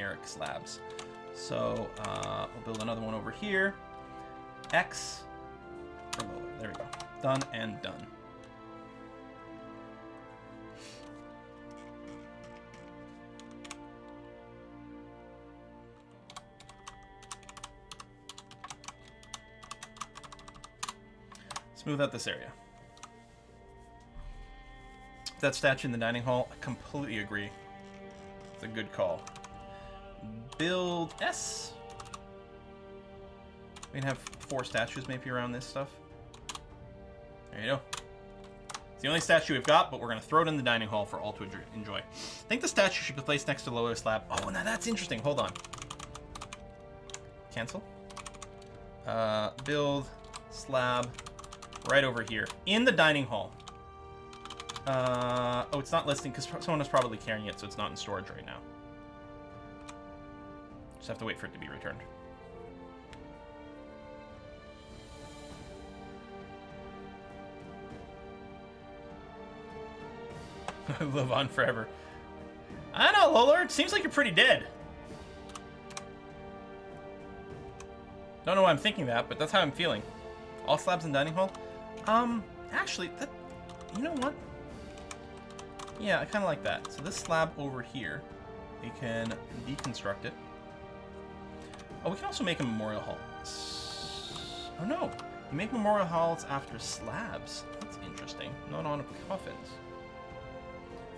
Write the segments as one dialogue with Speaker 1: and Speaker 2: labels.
Speaker 1: generic slabs. So we'll build another one over here. X for lower. There we go. Done and done. Smooth out this area. That statue in the dining hall, I completely agree. It's a good call. Build S. We can have 4 statues maybe around this stuff. There you go. It's the only statue we've got, but we're going to throw it in the dining hall for all to enjoy. I think the statue should be placed next to the lower slab. Oh, now that's interesting. Hold on. Cancel. Build slab right over here in the dining hall. Oh, it's not listing because someone is probably carrying it, so it's not in storage right now. Just have to wait for it to be returned. Live on forever. I don't know, Lola. It seems like you're pretty dead. Don't know why I'm thinking that, but that's how I'm feeling. All slabs in dining hall? Actually, that... You know what? Yeah, I kind of like that. So this slab over here, we can deconstruct it. Oh, we can also make a memorial hall. Oh no, we make memorial halls after slabs. That's interesting. Not on coffins.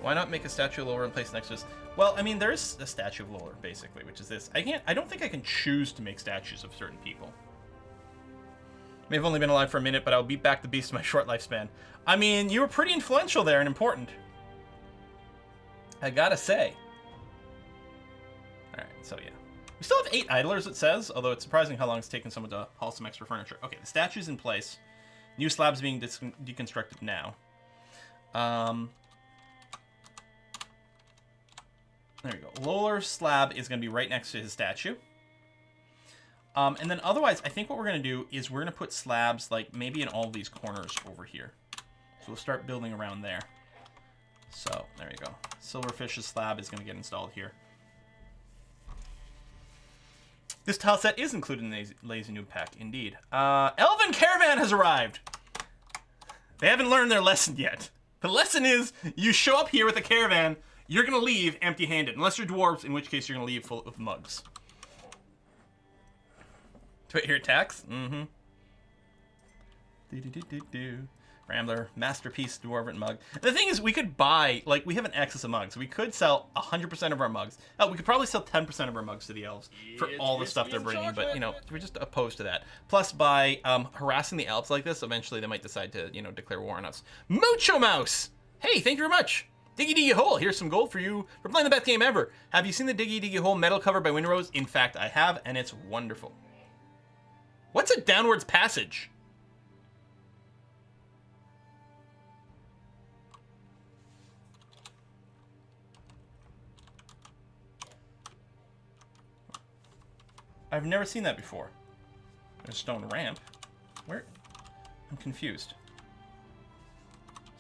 Speaker 1: Why not make a statue of Lola and place next to this? Well, I mean, there is a statue of Lola, basically, which is this. I don't think I can choose to make statues of certain people. May have only been alive for a minute, but I'll beat back the beast in my short lifespan. I mean, you were pretty influential there and important. I gotta say. Alright, so yeah. We still have 8 idlers, it says, although it's surprising how long it's taken someone to haul some extra furniture. Okay, the statue's in place. New slabs being deconstructed now. There you go. Lolar slab is going to be right next to his statue. And then otherwise, I think what we're going to do is we're going to put slabs, like, maybe in all these corners over here. So we'll start building around there. So, there you go. Silverfish's slab is going to get installed here. This tile set is included in the Lazy Noob pack, indeed. Elven caravan has arrived! They haven't learned their lesson yet. The lesson is, you show up here with a caravan, you're going to leave empty-handed. Unless you're dwarves, in which case you're going to leave full of mugs. Do I hear attacks? Mm-hmm. Do-do-do-do-do. Rambler, Masterpiece, Dwarven Mug. And the thing is, we could buy, like, we have an excess of mugs. We could sell 100% of our mugs. Oh, we could probably sell 10% of our mugs to the elves for all the stuff they're bringing, but, you know, we're just opposed to that. Plus, by harassing the elves like this, eventually they might decide to, you know, declare war on us. Mucho Mouse! Hey, thank you very much! Diggy Diggy Hole, here's some gold for you for playing the best game ever. Have you seen the Diggy Diggy Hole metal cover by Windrose? In fact, I have, and it's wonderful. What's a downwards passage? I've never seen that before. There's a stone ramp. Where? I'm confused.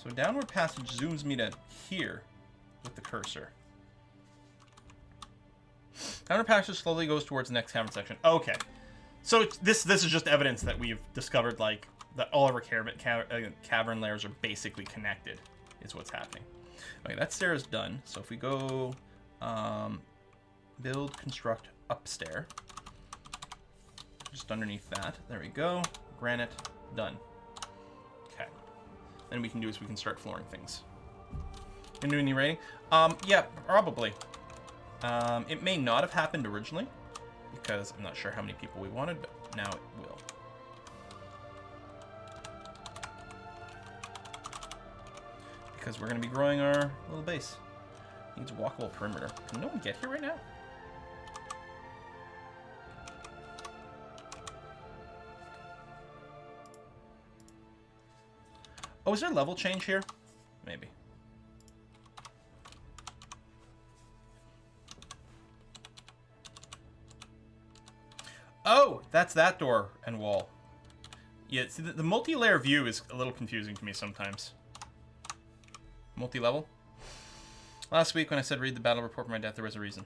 Speaker 1: So downward passage zooms me to here with the cursor. Downward passage slowly goes towards the next cavern section. Okay. So this is just evidence that we've discovered, like, that all of our cavern layers are basically connected, is what's happening. Okay, that stair is done. So if we go build, construct, upstair. Just underneath that. There we go. Granite, done. Okay. Then we can do is we can start flooring things. Gonna do any rating? Yeah, probably. It may not have happened originally, because I'm not sure how many people we wanted, but now it will. Because we're going to be growing our little base. Needs a walkable perimeter. Can no one get here right now? Oh, is there a level change here? Maybe. Oh, that's that door and wall. Yeah, see, the multi-layer view is a little confusing to me sometimes. Multi-level? Last week when I said read the battle report for my death, there was a reason.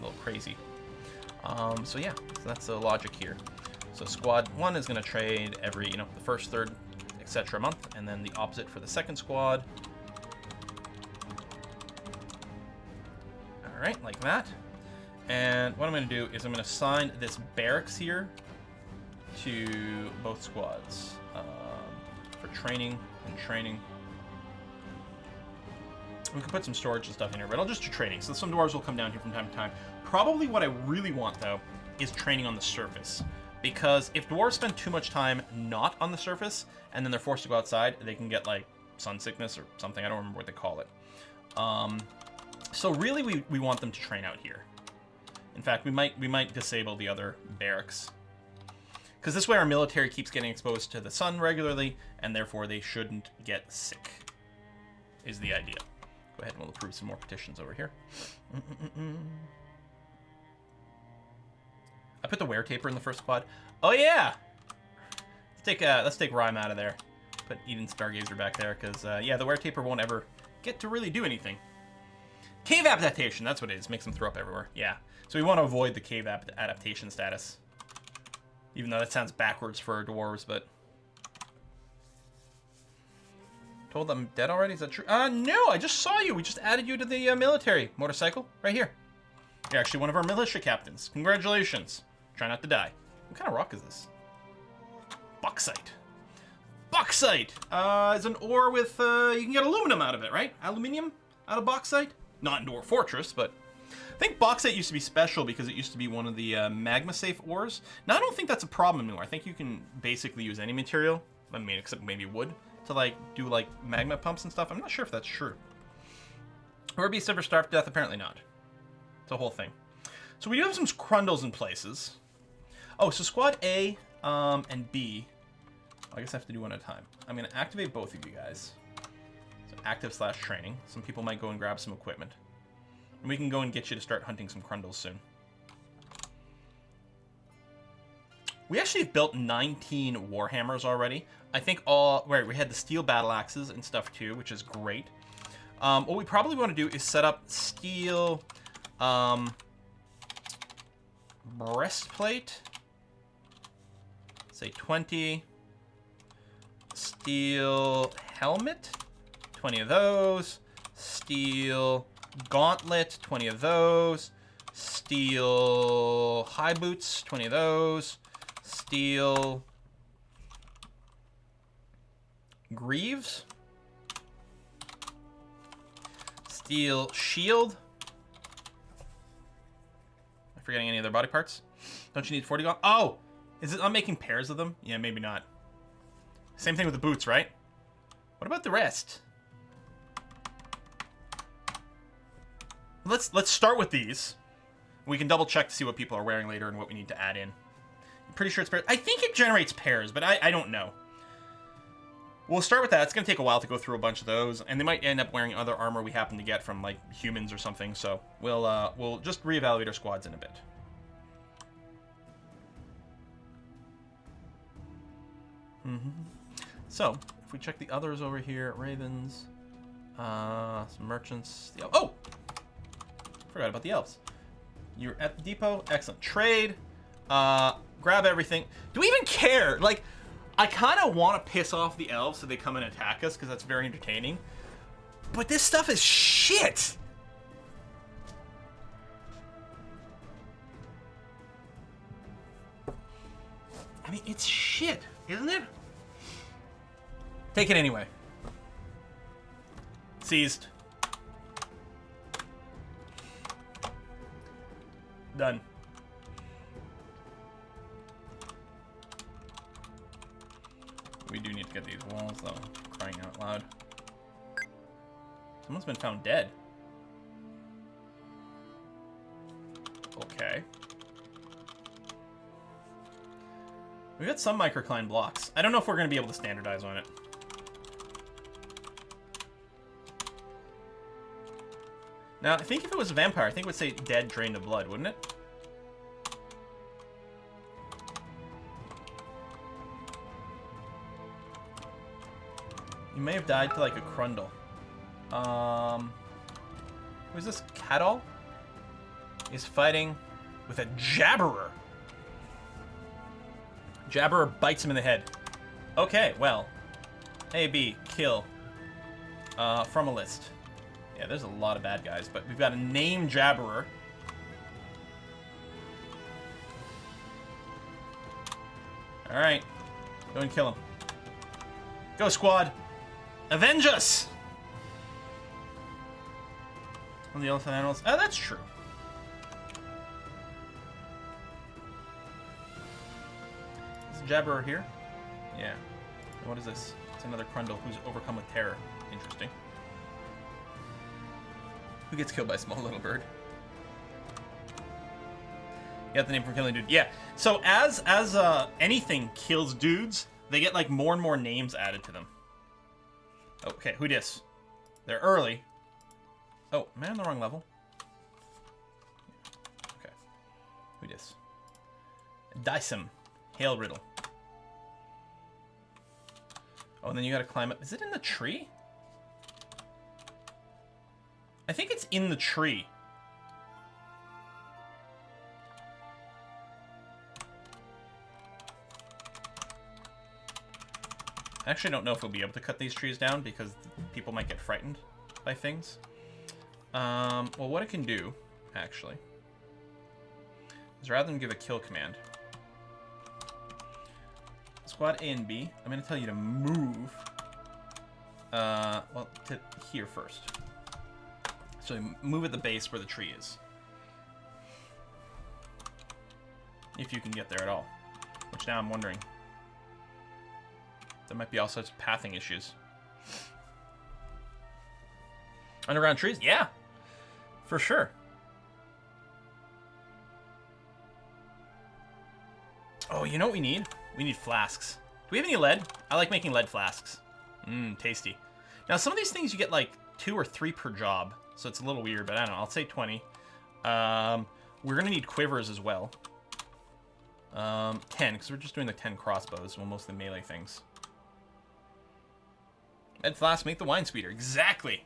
Speaker 1: a little crazy. So yeah, so that's the logic here. So squad 1 is going to trade every, the first, third, etc. month, and then the opposite for the second squad. All right, like that. And what I'm going to do is I'm going to assign this barracks here to both squads for training and training. We can put some storage and stuff in here, but I'll just do training. So some dwarves will come down here from time to time. Probably what I really want, though, is training on the surface. Because if dwarves spend too much time not on the surface, and then they're forced to go outside, they can get, like, sun sickness or something. I don't remember what they call it. So really, we want them to train out here. In fact, we might disable the other barracks. Because this way our military keeps getting exposed to the sun regularly, and therefore they shouldn't get sick, is the idea. Go ahead and we'll approve some more petitions over here. I put the Weretapir in the first squad. Oh yeah! Let's take Rhyme out of there. Put Eden Stargazer back there, because yeah, the Weretapir won't ever get to really do anything. Cave adaptation, that's what it is. Makes them throw up everywhere. Yeah. So we want to avoid the cave adaptation status. Even though that sounds backwards for dwarves, but... Told them I'm dead already? Is that true? No, I just saw you. We just added you to the military. Motorcycle, right here. You're actually one of our militia captains. Congratulations. Try not to die. What kind of rock is this? Bauxite. Bauxite is an ore with, you can get aluminum out of it, right? Aluminium out of bauxite? Not in Dwarf Fortress, but... I think bauxite used to be special because it used to be one of the magma safe ores. Now, I don't think that's a problem anymore. I think you can basically use any material. I mean, except maybe wood. To, like, do, like, magma pumps and stuff. I'm not sure if that's true. Or be ever starved to death? Apparently not. It's a whole thing. So we do have some crundles in places. Oh, so squad A and B. I guess I have to do one at a time. I'm going to activate both of you guys. So active/training. Some people might go and grab some equipment. And we can go and get you to start hunting some crundles soon. We actually have built 19 Warhammers already. I think we had the steel battle axes and stuff too, which is great. What we probably want to do is set up steel breastplate. Say 20. Steel helmet. 20 of those. Steel gauntlet. 20 of those. Steel high boots. 20 of those. Steel greaves. Steel shield. Am I forgetting any other body parts? Don't you need 40 gauntlet? Oh! Is it not making pairs of them? Yeah, maybe not. Same thing with the boots, right? What about the rest? Let's start with these. We can double check to see what people are wearing later and what we need to add in. I'm pretty sure it's pairs. I think it generates pairs, but I don't know. We'll start with that. It's going to take a while to go through a bunch of those, and they might end up wearing other armor we happen to get from, like, humans or something, so we'll just reevaluate our squads in a bit. So, if we check the others over here, ravens, some merchants, oh! Forgot about the elves. You're at the depot. Excellent. Trade. Grab everything. Do we even care? Like, I kind of want to piss off the elves so they come and attack us because that's very entertaining. But this stuff is shit. I mean, it's shit, isn't it? Take it anyway. Seized. Done. We do need to get these walls, though. Crying out loud. Someone's been found dead. Okay. We got some microcline blocks. I don't know if we're going to be able to standardize on it. Now, I think if it was a vampire, I think it would say dead, drained of blood, wouldn't it? You may have died to, like, a crundle. Who's this? Catall? is fighting with a Jabberer. Jabberer bites him in the head. Okay, well. A, B, kill. From a list. Yeah, there's a lot of bad guys, but we've got a named Jabberer. Alright. Go and kill him. Go, squad! Avenge us! On the elephant animals. Oh, that's true. Is the Jabberer here? Yeah. What is this? It's another Crundle who's overcome with terror. Interesting. Who gets killed by a small little bird? You got the name from killing dude. Yeah. So as anything kills dudes, they get like more and more names added to them. Okay, who dis? They're early. Oh, am I on the wrong level? Okay. Who dis? Dysum. Hail Riddle. Oh, and then you gotta climb up. Is it in the tree? I think it's in the tree. I actually don't know if we'll be able to cut these trees down because people might get frightened by things. Well, what I can do, actually, is rather than give a kill command, squad A and B, I'm going to tell you to move, well, to here first. So move at the base where the tree is. If you can get there at all. Which now I'm wondering. There might be all sorts of pathing issues. Underground trees? Yeah. For sure. Oh, you know what we need? We need flasks. Do we have any lead? I like making lead flasks. Mmm, tasty. Now, some of these things you get like 2 or 3 per job. So it's a little weird, but I don't know. I'll say 20. We're going to need quivers as well. 10, because we're just doing the 10 crossbows. Well, mostly melee things. Lead flask, make the wine sweeter. Exactly.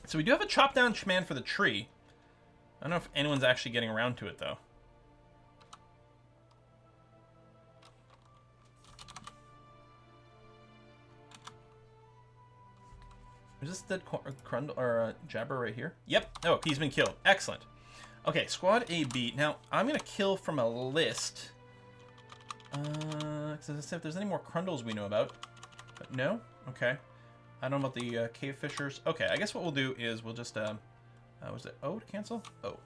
Speaker 1: So we do have a chop down command for the tree. I don't know if anyone's actually getting around to it, though. Is this dead Crundle or Jabber right here? Yep. Oh, he's been killed. Excellent. Okay, squad AB. Now, I'm going to kill from a list. Because as I said, if there's any more Crundles we know about. But no? Okay. I don't know about the cave fishers. Okay, I guess what we'll do is we'll just, was it O to cancel? O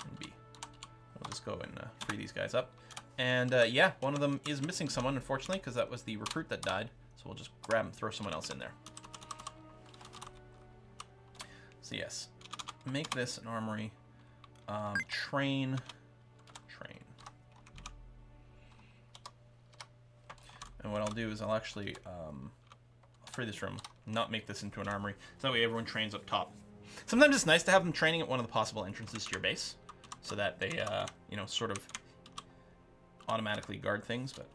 Speaker 1: and B. We'll just go and free these guys up. And yeah, one of them is missing someone, unfortunately, because that was the recruit that died. So we'll just grab and throw someone else in there. So yes, make this an armory. Train. And what I'll do is I'll actually free this room, not make this into an armory, so that way everyone trains up top. Sometimes it's nice to have them training at one of the possible entrances to your base, so that they, you know, sort of automatically guard things. But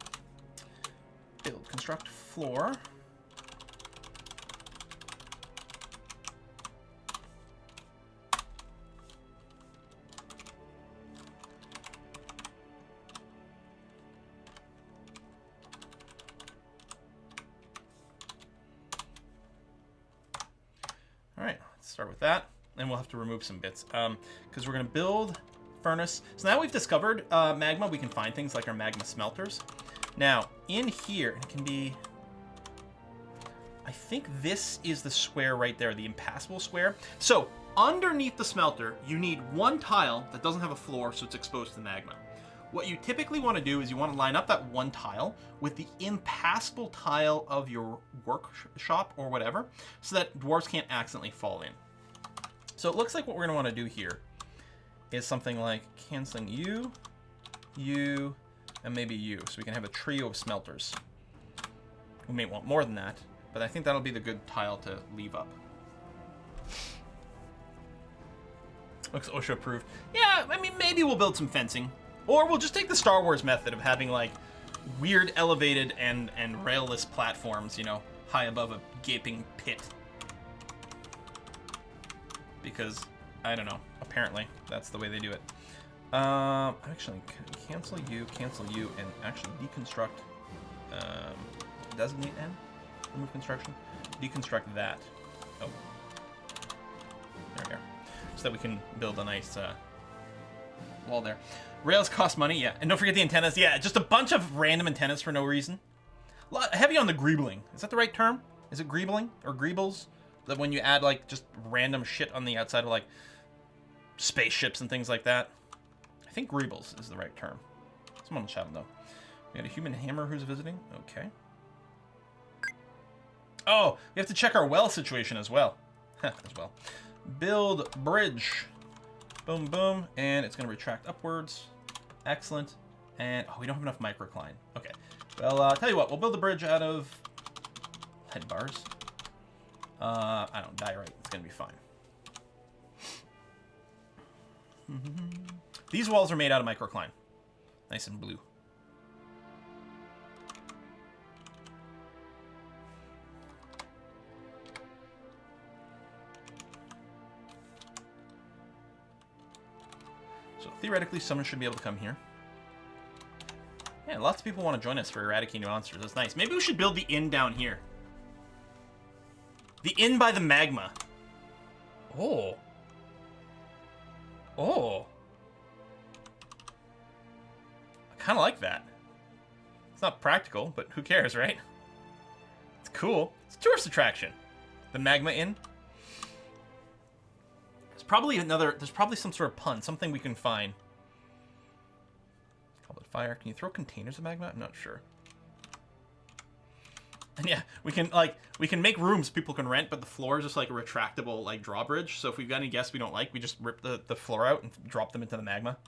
Speaker 1: build, construct, floor. Start with that, and we'll have to remove some bits because we're going to build furnace. So now we've discovered magma. We can find things like our magma smelters. Now in here it can be, I think this is the square right there, the impassable square. So underneath the smelter you need one tile that doesn't have a floor, so it's exposed to the magma. What you typically want to do is you want to line up that one tile with the impassable tile of your workshop or whatever, so that dwarves can't accidentally fall in. So it looks like what we're going to want to do here is something like canceling you, and maybe you. So we can have a trio of smelters. We may want more than that, but I think that'll be the good tile to leave up. Looks OSHA approved. Yeah, I mean, maybe we'll build some fencing. Or we'll just take the Star Wars method of having, like, weird elevated and railless platforms, you know, high above a gaping pit. Because I don't know. Apparently, that's the way they do it. Actually, cancel you, and actually deconstruct. Designate N. Remove construction. Deconstruct that. Oh. There we go. So that we can build a nice wall there. Rails cost money, yeah. And don't forget the antennas. Yeah, just a bunch of random antennas for no reason. Heavy on the greebling. Is that the right term? Is it greebling or greebles? That when you add like just random shit on the outside of like spaceships and things like that. I think greebles is the right term. Someone will shout though. We got a human hammer who's visiting. Okay. Oh, we have to check our well situation as well. As well. Build bridge. Boom, boom. And it's going to retract upwards. Excellent. And, oh, we don't have enough microcline. Okay. Well, tell you what. We'll build the bridge out of lead bars. I don't diorite. It's going to be fine. These walls are made out of microcline. Nice and blue. So theoretically, someone should be able to come here. Yeah, lots of people want to join us for eradicating monsters. That's nice. Maybe we should build the inn down here. The inn by the magma. Oh. Oh. I kind of like that. It's not practical, but who cares, right? It's cool. It's a tourist attraction. The Magma Inn. There's probably some sort of pun, something we can find. Call it fire. Can you throw containers of magma? I'm not sure. And yeah, we can make rooms people can rent, but the floor is just like a retractable like drawbridge. So if we've got any guests we don't like, we just rip the floor out and drop them into the magma.